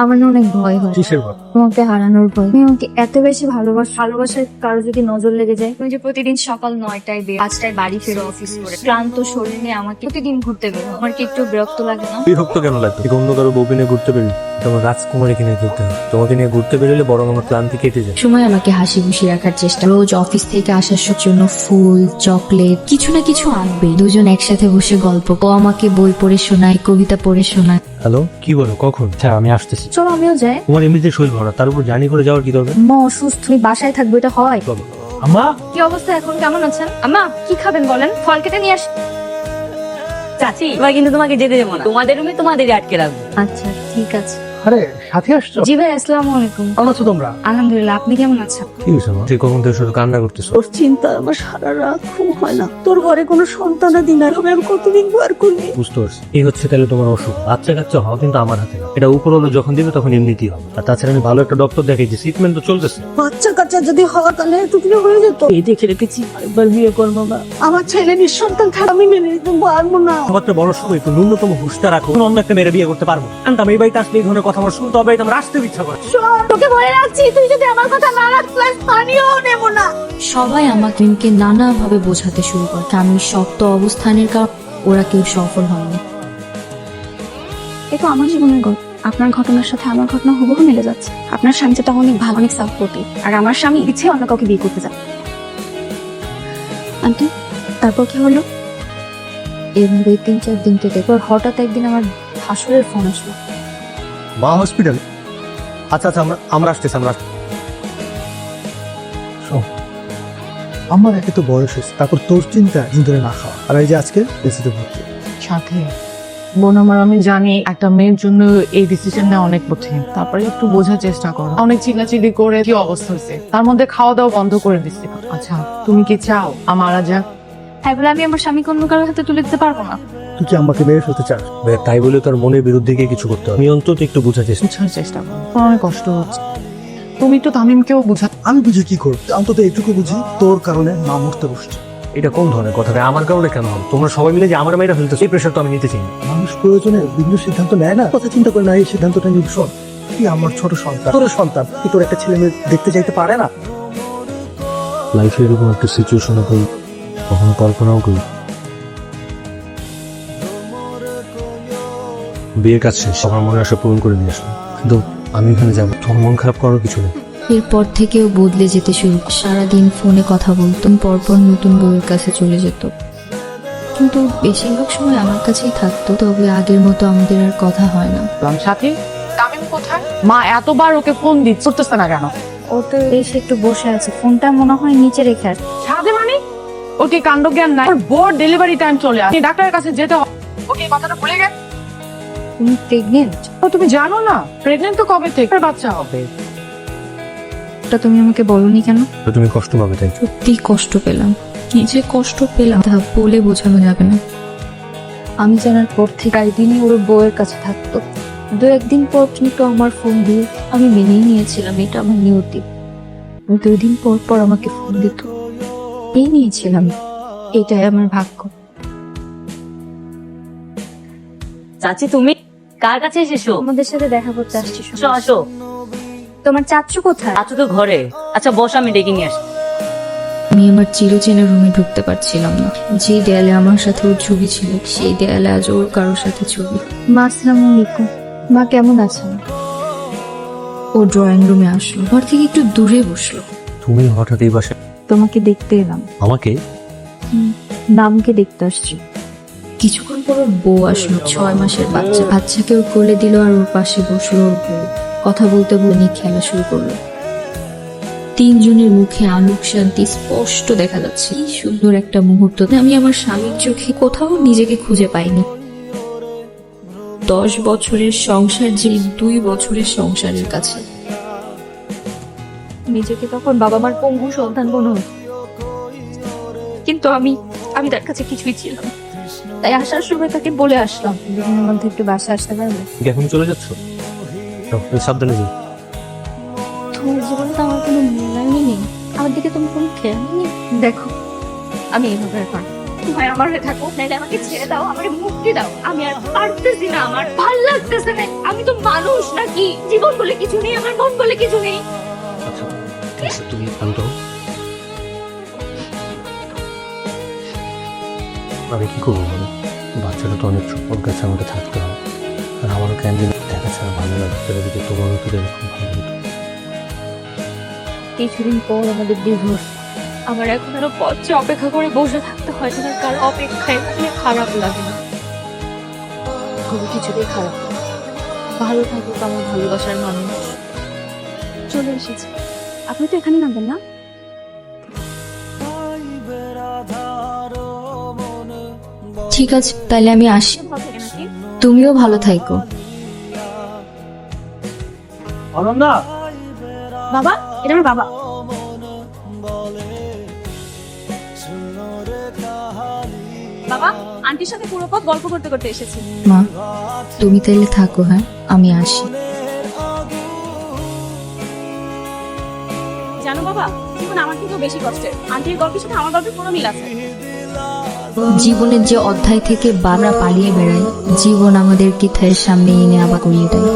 আমার না অনেক ভয় হয়। কিসের ভয়? তোমাকে হারানোর ভয়। তুমি আমাকে এত বেশি ভালোবাসার কারো যদি নজর লেগে যায়, তুমি যে প্রতিদিন সকাল 9টায় বের 5টায় বাড়ি ফেরো অফিস করে, ক্লান্ত শরীর নিয়ে আমাকে প্রতিদিন ঘুরতে বেরো, আমার কি একটু বিরক্ত লাগে না? বিরক্ত কেন লাগবে? অন্য কারো বউকে নিয়ে ঘুরতে বেরোলি, তোমার রাজকুমারীকে নিয়ে ঘুরতে হয়। তোমাকে নিয়ে ঘুরতে বেরোলে বরং আমার ক্লান্তি কেটে যায়। সময় আমাকে হাসি খুশি রাখার চেষ্টা, রোজ অফিস থেকে আসার জন্য ফুল চকলেট কিছু না কিছু আনবে, দুজন একসাথে বসে গল্প, ও আমাকে বই পড়ে শোনায়, কবিতা পড়ে শোনায়। হ্যালো, কি বলো? কখন? হ্যাঁ, আমি আসতেছি। চলো আমিও যাই। তোমার এমনিতে শরীর ভরা, তার উপর জার্নি করে যাওয়ার কি দরকার? মা অসুস্থ, তুমি বাসায় থাকবে, এটা হয়? চলো। আম্মা, কি অবস্থা এখন, কেমন আছেন? আম্মা কি খাবেন বলেন, ফল কেটে নিয়ে আস। চাচি এবার কিন্তু তোমাকে যেতে দেবো না, তোমাদের রুমে তোমাদেরই আটকে রাখবো। আচ্ছা ঠিক আছে। আরে সাথে আসছো? জি ভাই, আসসালামু আলাইকুম। কেমন আছো তোমরা? আলহামদুলিল্লাহ, আপনি কেমন আছেন? কি হয়েছে মা? তুই কখন থেকে শুধু কান্না করতেছো? তোর চিন্তা আমার সারা রাত ঘুম হয় না। তোর ঘরে কোনো সন্তানাদি না, তবে আমি কতদিন বার করবি? বুঝতে পারছি, এই হচ্ছে তাহলে তোমার অসুখ। বাচ্চা কাচ্চা হওয়া কিন্তু আমার হাতে না, এটা উপর হলো যখন দিবে তখন এমনিতেই হবে। আর তাছাড়া আমি ভালো একটা ডক্টর দেখাইছি, ট্রিটমেন্ট তো চলতেছে। বাচ্চা কাচ্চা যদি হওয়া তাহলে এতদিন হয়ে যেত। এই দেখে রেখেছি একবার বিয়ে করবো না। আমার ছেলে নিঃসন্তান থাকা আমি মেনে নিতে পারবো না। আমার তো বড় সময় একটু ন্যূনতম হুঁশটা রাখো, অন্য একটা মেয়ের বিয়ে করতে পারবো। আমি এই বাড়িতে আসলে এই ধরনের কথা আমার শুনতে হবে, এটা আমার আসতে ইচ্ছা করে। তোকে বলে রাখছি, তুই যদি আমার কথা না রাখছিস পানিও নেবো না। সবাই আমাকে নানাভাবে বোঝাতে শুরু করে আমি শক্ত অবস্থানের কারণ ওরা কেউ সফল হয়নি। এ তো আমার জীবনের গল্প। আপনার ঘটনার সাথে আমার ঘটনা হুবহু মিলে যাচ্ছে। আপনার স্বামী যেটা অনেক ভালো, অনেক সাপোর্টিভ, আর আমার স্বামী ইচ্ছে অন্য কাউকে বিয়ে করতে চায়। আন্টি, তারপর কি হলো? এভাবে 3-4 দিন থেকে পর হঠাৎ একদিন আমার ভাসুরের ফোন আসলো। মা হসপিটাল? আচ্ছা আচ্ছা, আমরা আসতেছি। আমার একে তো বয়স হয়েছে, তারপর তোর চিন্তা ধরে না খাওয়া, আর এই যে আজকে বেঁচে ভর্তি। সাথে বোন আমার, আমি জানি একটা মেয়ের জন্য এই ডিসিশন নেওয়া অনেক কঠিন, তারপরে একটু বোঝার চেষ্টা করো। অনেক চিল্লাচিল্লি করে কি অবস্থা হয়েছে, তার মধ্যে খাওয়া দাওয়া বন্ধ করে দিচ্ছে। আচ্ছা তুমি কি চাও মারা যাক? হ্যাঁ, বলে আমি আমার স্বামীকে অন্য কারোর হাতে তুলে দিতে পারবো না। তুই কি আমাকে মেরে ফেলতে চাস? তাই বলে তার মনের বিরুদ্ধে গিয়ে কিছু করতে হবে। আমি অন্তত একটু বোঝার চেষ্টা। বুঝার চেষ্টা করো, তোমার অনেক কষ্ট হচ্ছে। তুমি তো তামিমকেও বুঝা। আমি বুঝি কি করব? অন্তত এইটুকু বুঝি, তোর কারণে মা মরতে বসছে। এটা কোন ধরনের কথা? আমার কারণে কেন হবে? তোমরা সবাই মিলে যে আমার মেয়েরা ফেলতেছে, এই প্রেশার তো আমি নিতে চাই না। মানুষ প্রয়োজনে বিভিন্ন সিদ্ধান্ত নেয় না, কথা চিন্তা করে না, এই সিদ্ধান্তটা নিয়ে শোন। তুই আমার ছোট সন্তান, তোর সন্তান, তুই তোর একটা ছেলে মেয়ে দেখতে যাইতে পারে না? লাইফে এরকম একটা সিচুয়েশনে করি, কখনো কল্পনাও করি। বিয়ের কাজ শেষ, আমার মনে আসা পূরণ করে দিয়ে আসলাম, কিন্তু আমি এখানে যাবো, তোমার মন খারাপ করার কিছু নেই। এরপর থেকেও বদলে যেতে শুরু, সারাদিন ফোনে কথা বলতো, পরপর নতুন বউয়ের কাছে চলে যেত, কিন্তু বেশিরভাগ সময় আমার কাছেই থাকতো। তবে আগের মতো আমাদের আর কথা হয় না। সাথে তামিম কোথায়? মা এতবার ওকে ফোন দিচ্ছে, করতেছে না কেন? ও তো এসে একটু বসে আছে, ফোনটা মনে হয় নিচে রেখে আসছে। সাথে মানে ওর কি কাণ্ড জ্ঞান নাই? ওর বোর্ড ডেলিভারি টাইম চলে আসে, ডাক্তারের কাছে যেতে হবে। ওকে কথাটা ভুলে গেছে? তুমি প্রেগনেন্ট? তুমি জানো না প্রেগনেন্ট তো কবে থেকে বাচ্চা হবে? তা তুমি আমাকে বলনি কেন? তো তুমি কষ্ট পাবে তাই। সত্যি কষ্ট পেলাম, কি যে কষ্ট পেলাম তা বলে বোঝানো যাবে না। আমি জানার পর থেকে প্রায় দিনই ওর বউয়ের কাছে থাকতো। 2-1 দিন পর কিন্তু আমার ফোন দিয়ে আমি মেনেই নিয়েছিলাম, এটা আমার নিয়তি। 2 দিন পর পর আমাকে ফোন দিত, এই নিয়েছিলাম, এটাই আমার ভাগ্য। চাচি তুমি কার কাছে এসেছো? আমাদের সাথে দেখা করতে আসছি। আসো আসো। তোমার চাচ্চু কোথায়? চাচু তো ঘরে। আচ্ছা বস, আমি ডেকে নিয়ে আসি। আমি আমার চিরচেনা রুমে ঢুকতে পারছিলাম না। যে দেয়ালে আমার সাথে ওর ছবি ছিল, সেই দেয়ালে আজ ওর কারোর সাথে ছবি। মা, আসসালামু আলাইকুম। মা কেমন আছেন? ও ড্রয়িং রুমে আসলো, ঘর থেকে একটু দূরে বসলো। তুমি হঠাৎ এই বাসায়? তোমাকে দেখতে এলাম। আমাকে? নামকে দেখতে আসছি। কিছুক্ষণ পর ওর বউ আসলো, 6 মাসের বাচ্চা। বাচ্চাকে ওর কোলে দিল আর ওর পাশে বসলো ওর বউ। কথা বলতে বলে খেলা শুরু করলো। 3 জনের মুখে আলোক শান্তি স্পষ্ট দেখা যাচ্ছে। কি সুন্দর একটা মুহূর্ত। আমি আমার স্বামীর চোখে কোথাও নিজেকে খুঁজে পাইনি। 10 বছরের সংসার যে 2 বছরের সংসারের কাছে। নিজেকে তখন বাবা মার পঙ্গু সন্তান মনে হতো, কিন্তু আমি তার কাছে কিছুই ছিলাম। তাই আসার সময় তাকে বলে আসলাম, দুদিনের মধ্যে একটু বাসা আসতে পারবে? এখন চলে যাচ্ছ? সাবধানে যাও। তোমার জীবনে তো আমার কোনো মূল্যায়নই নেই, আমার দিকে তুমি কোনো খেয়াল নেই। দেখো, আমি এইভাবে আর পারবো না। হয় আমার হয়ে থাকো, নাইলে আমাকে ছেড়ে দাও, আমাকে মুক্তি দাও। আমি আর পারতেছি না, আমার ভাল লাগতেছে না। আমি তো মানুষ নাকি? জীবন বলে কিছু নেই, আমার মন বলে কিছু নেই। আচ্ছা ঠিক আছে, তুমি শান্ত হও। আমি কি করবো বলো, বাচ্চাটা তো অনেক ছোট, ওর কাছে আমাকে থাকতে হবে। আর আমারও ক্যান্ডিন দেখা ছাড়া ভালো লাগে, সেটা যদি তোমার ভিতরে এরকম ভালো হতো। কিছুদিন পর আমাদের ডিভোর্স। আমার এখন আরো পথে অপেক্ষা করে বসে থাকতে হয় না, কার অপেক্ষায় থাকলে খারাপ লাগে না, কোনো কিছুতেই খারাপ লাগে না। ভালো থাকুক আমার ভালোবাসার মানুষ। চলে এসেছে, আপনি তো এখানে নামবেন না? ঠিক আছে, তাহলে আমি আসি। ভালো থাকে নাকি? তুমিও ভালো থাইকো। অনন্যা, বাবা, এটা আমার বাবা। বাবা, আন্টির সাথে পুরো পথ গল্প করতে করতে এসেছি। মা, তুমি তাহলে থাকো, হ্যাঁ আমি আসি। জানো বাবা, জীবন আমার থেকেও বেশি কষ্টের। আন্টির গল্পের সাথে আমার গল্পের কোনো মিল আছে। জীবনের যে অধ্যায় থেকে বারবার পালিয়ে বেড়াই, জীবন আমাদেরকে সামনে এনে আবার করিয়ে দেয়।